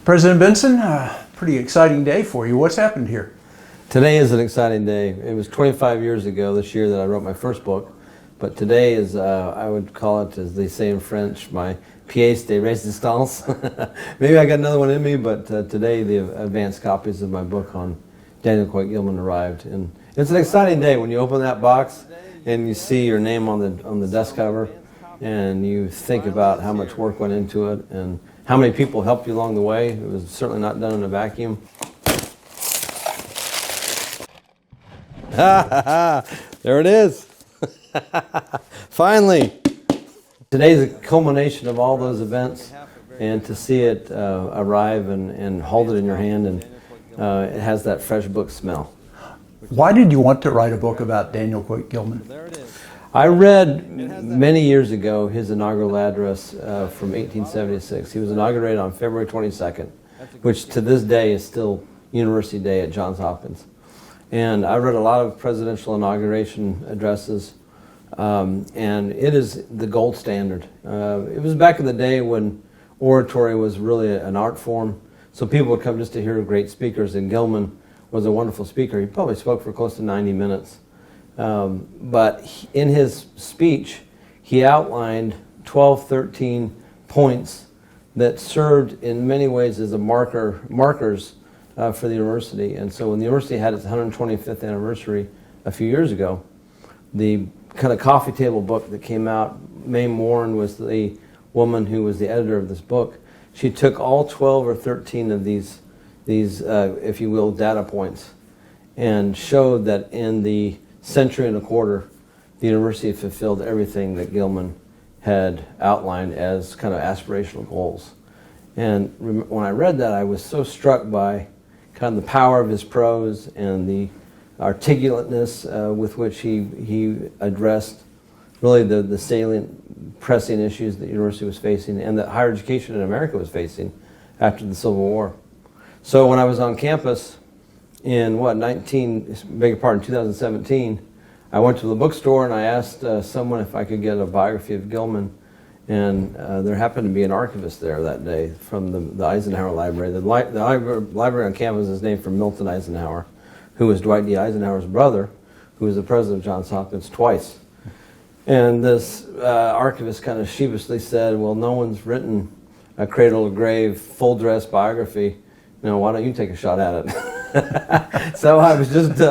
President Benson, pretty exciting day for you. What's happened here? Today is an exciting day. It was 25 years ago this year that I wrote my first book, but today is, I would call it, as they say in French, my pièce de résistance. Maybe I got another one in me, but today the advanced copies of my book on Daniel Coit Gilman arrived. And it's an exciting day when you open that box and you see your name on the desk cover, and you think about how much work went into it and how many people helped you along the way. It was certainly not done in a vacuum. There it is. Finally. Today's a culmination of all those events, and to see it arrive and hold it in your hand, and it has that fresh book smell. Why did you want to write a book about Daniel Coit Gilman? I read many years ago his inaugural address from 1876. He was inaugurated on February 22nd, which to this day is still University Day at Johns Hopkins. And I read a lot of presidential inauguration addresses, and it is the gold standard. It was back in the day when oratory was really an art form, so people would come just to hear great speakers, and Gilman was a wonderful speaker. He probably spoke for close to 90 minutes. But in his speech, he outlined 12, 13 points that served in many ways as markers for the university. And so when the university had its 125th anniversary a few years ago, the kind of coffee table book that came out, Mae Warren was the woman who was the editor of this book. She took all 12 or 13 of these if you will, data points, and showed that in the century and a quarter, the university fulfilled everything that Gilman had outlined as kind of aspirational goals. And when I read that, I was so struck by kind of the power of his prose and the articulateness with which he addressed really the salient, pressing issues that the university was facing and that higher education in America was facing after the Civil War. So when I was on campus in 2017, I went to the bookstore and I asked someone if I could get a biography of Gilman, and there happened to be an archivist there that day from the Eisenhower Library. The library on campus is named for Milton Eisenhower, who was Dwight D. Eisenhower's brother, who was the president of Johns Hopkins twice. And this archivist kind of sheepishly said, well, no one's written a cradle-to-grave, full-dress biography. Why don't you take a shot at it? So I was just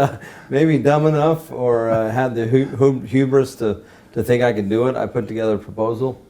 maybe dumb enough or had the hubris to think I could do it. I put together a proposal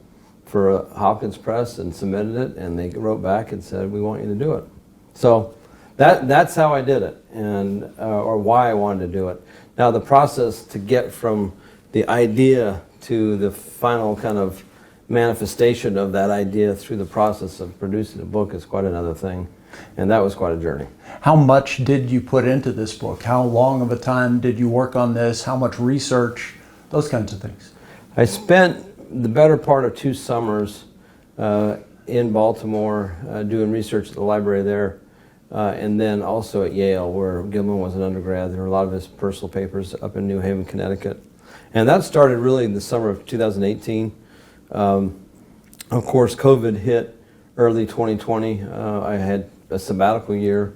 for Hopkins Press and submitted it, and they wrote back and said, we want you to do it. So that's how I did it, and or why I wanted to do it. Now the process to get from the idea to the final kind of manifestation of that idea through the process of producing a book is quite another thing. And that was quite a journey. How much did you put into this book? How long of a time did you work on this? How much research? Those kinds of things. I spent the better part of 2 summers in Baltimore doing research at the library there, and then also at Yale, where Gilman was an undergrad. There were a lot of his personal papers up in New Haven, Connecticut. And that started really in the summer of 2018. Of course, COVID hit early 2020. I had a sabbatical year,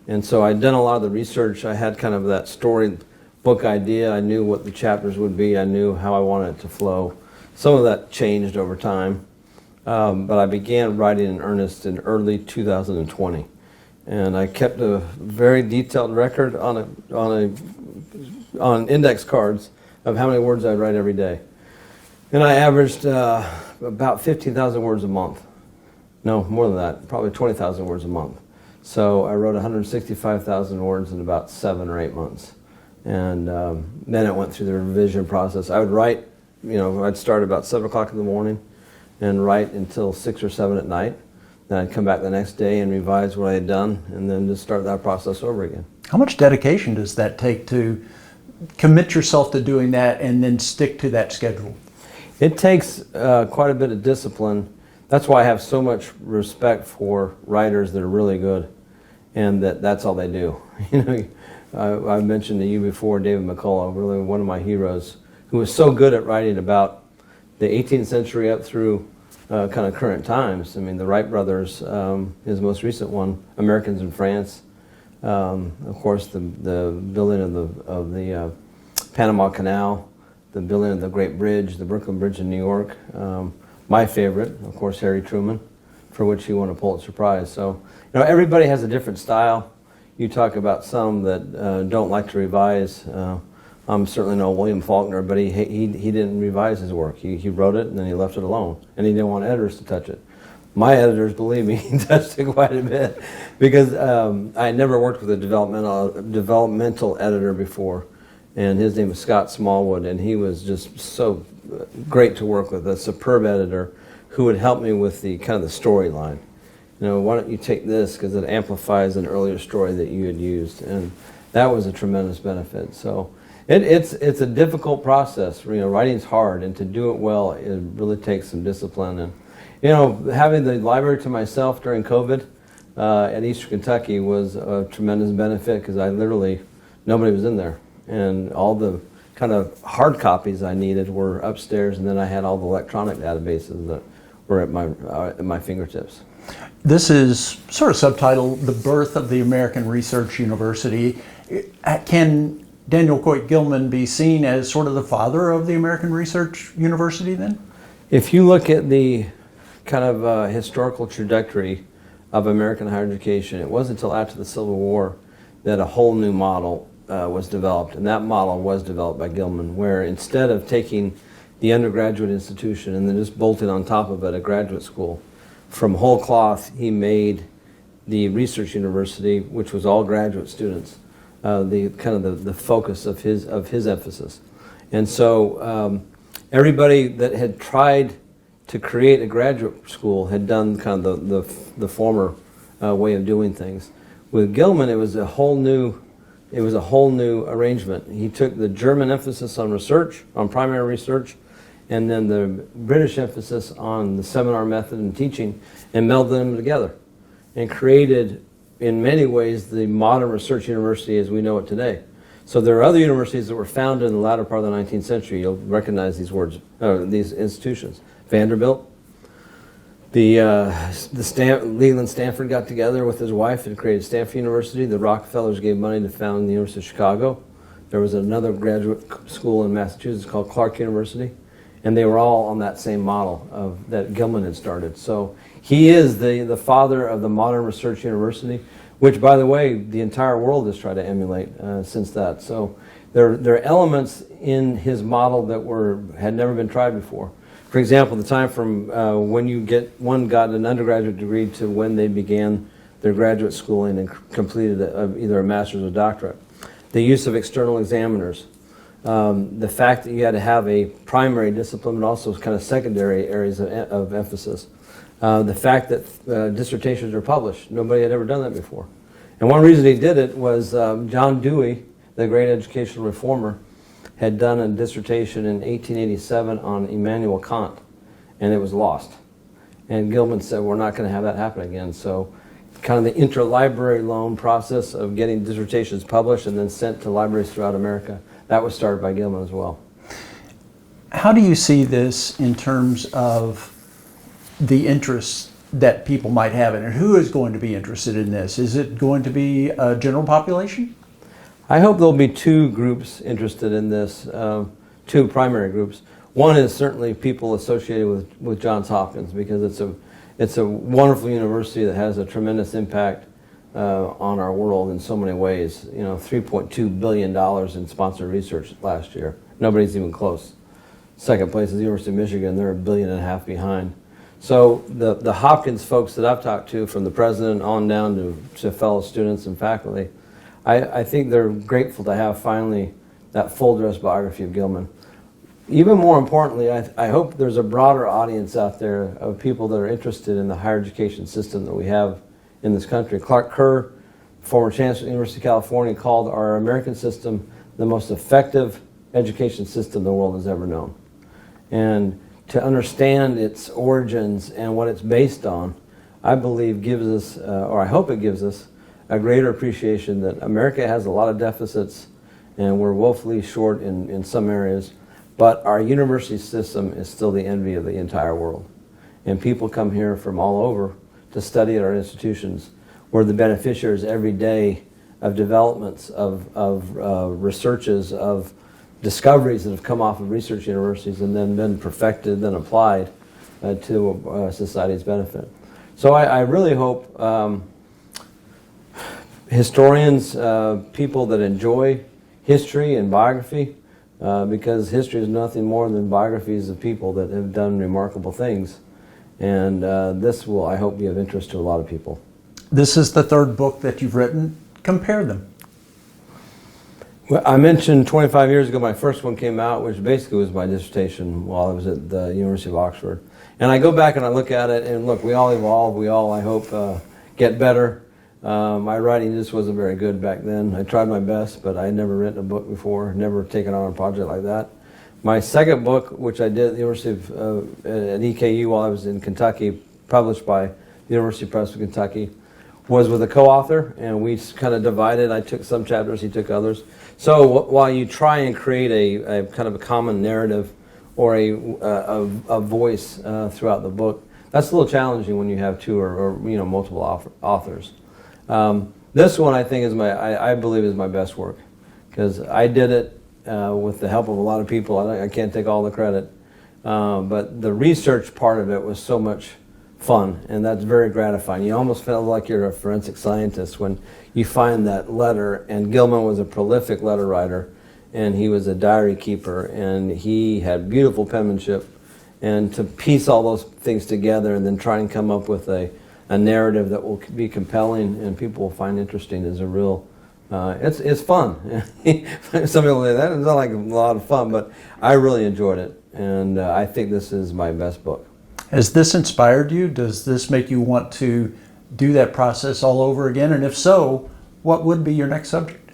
and so I'd done a lot of the research. I had kind of that story book idea. I knew what the chapters would be. I knew how I wanted it to flow. Some of that changed over time, but I began writing in earnest in early 2020, and I kept a very detailed record on index cards of how many words I'd write every day, and I averaged about 15,000 words a month. No, more than that, probably 20,000 words a month. So I wrote 165,000 words in about 7 or 8 months. And then it went through the revision process. I would write, I'd start about 7 o'clock in the morning and write until 6 or 7 at night. Then I'd come back the next day and revise what I had done, and then just start that process over again. How much dedication does that take to commit yourself to doing that and then stick to that schedule? It takes quite a bit of discipline. That's why I have so much respect for writers that are really good, and that's all they do. I mentioned to you before David McCullough, really one of my heroes, who was so good at writing about the 18th century up through kind of current times. I mean, the Wright brothers, his most recent one, Americans in France. Of course, the building of the Panama Canal, the building of the Great Bridge, the Brooklyn Bridge in New York. My favorite, of course, Harry Truman, for which he won a Pulitzer Prize. So, everybody has a different style. You talk about some that don't like to revise. I'm certainly no William Faulkner, but he didn't revise his work. He wrote it and then he left it alone, and he didn't want editors to touch it. My editors, believe me, touched it quite a bit because I had never worked with a developmental editor before, and his name was Scott Smallwood, and he was just so great to work with, a superb editor who would help me with the kind of the storyline. Why don't you take this because it amplifies an earlier story that you had used, and that was a tremendous benefit. So it's a difficult process. Writing's hard, and to do it well, it really takes some discipline. And having the library to myself during COVID at Eastern Kentucky was a tremendous benefit because nobody was in there, and all the kind of hard copies I needed were upstairs, and then I had all the electronic databases that were at my fingertips. This is sort of subtitled "The Birth of the American Research University." Can Daniel Coit Gilman be seen as sort of the father of the American Research University then? If you look at the kind of historical trajectory of American higher education, it wasn't until after the Civil War that a whole new model was developed, and that model was developed by Gilman, where instead of taking the undergraduate institution and then just bolting on top of it a graduate school, from whole cloth he made the research university, which was all graduate students, the focus of his emphasis. And so everybody that had tried to create a graduate school had done kind of the former way of doing things. With Gilman, it was a whole new arrangement. He took the German emphasis on research, on primary research, and then the British emphasis on the seminar method and teaching, and melded them together and created, in many ways, the modern research university as we know it today. So there are other universities that were founded in the latter part of the 19th century. You'll recognize these words, these institutions. Vanderbilt. Leland Stanford got together with his wife and created Stanford University. The Rockefellers gave money to found the University of Chicago. There was another graduate school in Massachusetts called Clark University, and they were all on that same model that Gilman had started. So he is the father of the modern research university, which, by the way, the entire world has tried to emulate since that. So there are elements in his model that had never been tried before. For example, the time from when one got an undergraduate degree to when they began their graduate schooling and completed either a master's or doctorate. The use of external examiners. The fact that you had to have a primary discipline but also kind of secondary areas of emphasis. The fact that dissertations are published. Nobody had ever done that before. And one reason he did it was John Dewey, the great educational reformer, had done a dissertation in 1887 on Immanuel Kant, and it was lost. And Gilman said, we're not going to have that happen again. So kind of the interlibrary loan process of getting dissertations published and then sent to libraries throughout America, that was started by Gilman as well. How do you see this in terms of the interests that people might have in it? Who is going to be interested in this? Is it going to be a general population? I hope there'll be two groups interested in this, two primary groups. One is certainly people associated with Johns Hopkins, because it's a wonderful university that has a tremendous impact on our world in so many ways. $3.2 billion in sponsored research last year. Nobody's even close. Second place is the University of Michigan. They're $1.5 billion behind. So the Hopkins folks that I've talked to, from the president on down to fellow students and faculty, I think they're grateful to have finally that full dress biography of Gilman. Even more importantly, I hope there's a broader audience out there of people that are interested in the higher education system that we have in this country. Clark Kerr, former chancellor of the University of California, called our American system the most effective education system the world has ever known. And to understand its origins and what it's based on, I believe gives us, or I hope it gives us, a greater appreciation that America has a lot of deficits and we're woefully short in some areas, but our university system is still the envy of the entire world. and people come here from all over to study at our institutions. We're the beneficiaries every day of developments, of researches, of discoveries that have come off of research universities and then been perfected, then applied to society's benefit. So I really hope historians, people that enjoy history and biography, because history is nothing more than biographies of people that have done remarkable things. And this will, I hope, be of interest to a lot of people. This is the third book that you've written. Compare them. Well, I mentioned 25 years ago my first one came out, which basically was my dissertation while I was at the University of Oxford. And I go back and I look at it, and look, we all evolve, we all, I hope, get better. My writing just wasn't very good back then. I tried my best, but I had never written a book before, never taken on a project like that. My second book, which I did at the University at EKU while I was in Kentucky, published by the University Press of Kentucky, was with a co-author, and we kind of divided. I took some chapters, he took others. So while you try and create a kind of a common narrative or a voice throughout the book, that's a little challenging when you have two or multiple authors. This one I think is I believe is my best work, because I did it with the help of a lot of people. I can't take all the credit, but the research part of it was so much fun, and that's very gratifying. You almost feel like you're a forensic scientist when you find that letter. And Gilman was a prolific letter writer, and he was a diary keeper, and he had beautiful penmanship. And to piece all those things together and then try and come up with a narrative that will be compelling and people will find interesting is a real, it's fun. Some people say that it's not like a lot of fun, but I really enjoyed it, and I think this is my best book. Has this inspired you? Does this make you want to do that process all over again? And if so, what would be your next subject?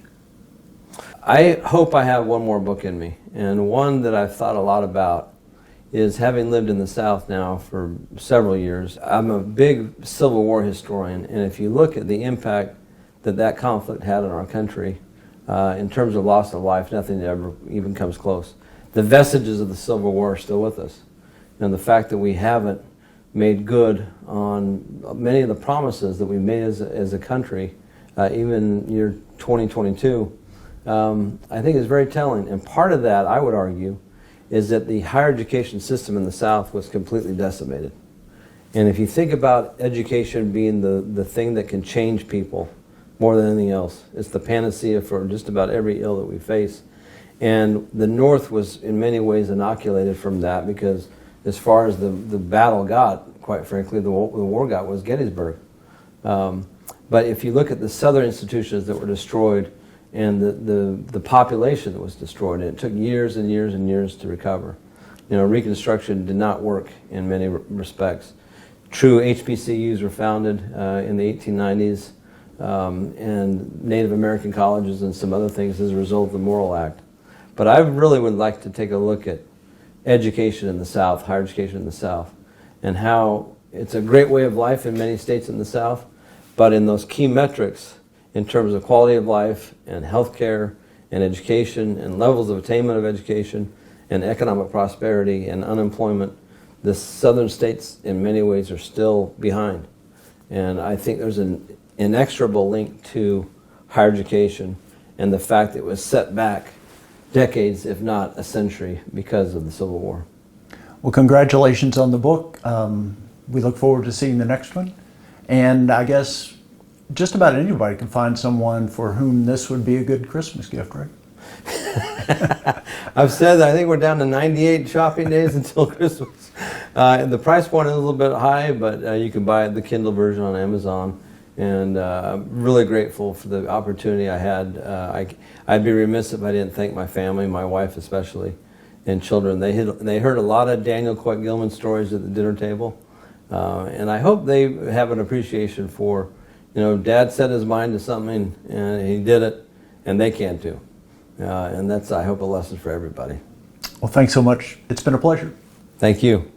I hope I have one more book in me, and one that I've thought a lot about is, having lived in the South now for several years, I'm a big Civil War historian, and if you look at the impact that conflict had on our country, in terms of loss of life, nothing ever even comes close. The vestiges of the Civil War are still with us. And the fact that we haven't made good on many of the promises that we made as a country, even year 2022, I think is very telling. And part of that, I would argue, is that the higher education system in the South was completely decimated. And if you think about education being the thing that can change people more than anything else, it's the panacea for just about every ill that we face. And the North was in many ways inoculated from that, because as far as the battle got, quite frankly, the war got was Gettysburg. But if you look at the Southern institutions that were destroyed and the population that was destroyed, and it took years and years and years to recover. Reconstruction did not work in many respects. True HBCUs were founded in the 1890s, and Native American colleges and some other things as a result of the Morrill Act. But I really would like to take a look at education in the South, higher education in the South, and how it's a great way of life in many states in the South, but in those key metrics in terms of quality of life and health care and education and levels of attainment of education and economic prosperity and unemployment, the Southern states in many ways are still behind. And I think there's an inexorable link to higher education and the fact that it was set back decades, if not a century, because of the Civil War. Well, congratulations on the book. We look forward to seeing the next one. And I guess just about anybody can find someone for whom this would be a good Christmas gift, right? I've said that I think we're down to 98 shopping days until Christmas. And the price point is a little bit high, but you can buy the Kindle version on Amazon. And I'm really grateful for the opportunity I had. I'd be remiss if I didn't thank my family, my wife especially, and children. They heard a lot of Daniel Coit Gilman stories at the dinner table. And I hope they have an appreciation for, Dad set his mind to something and he did it, and they can too. And that's, I hope, a lesson for everybody. Well, thanks so much. It's been a pleasure. Thank you.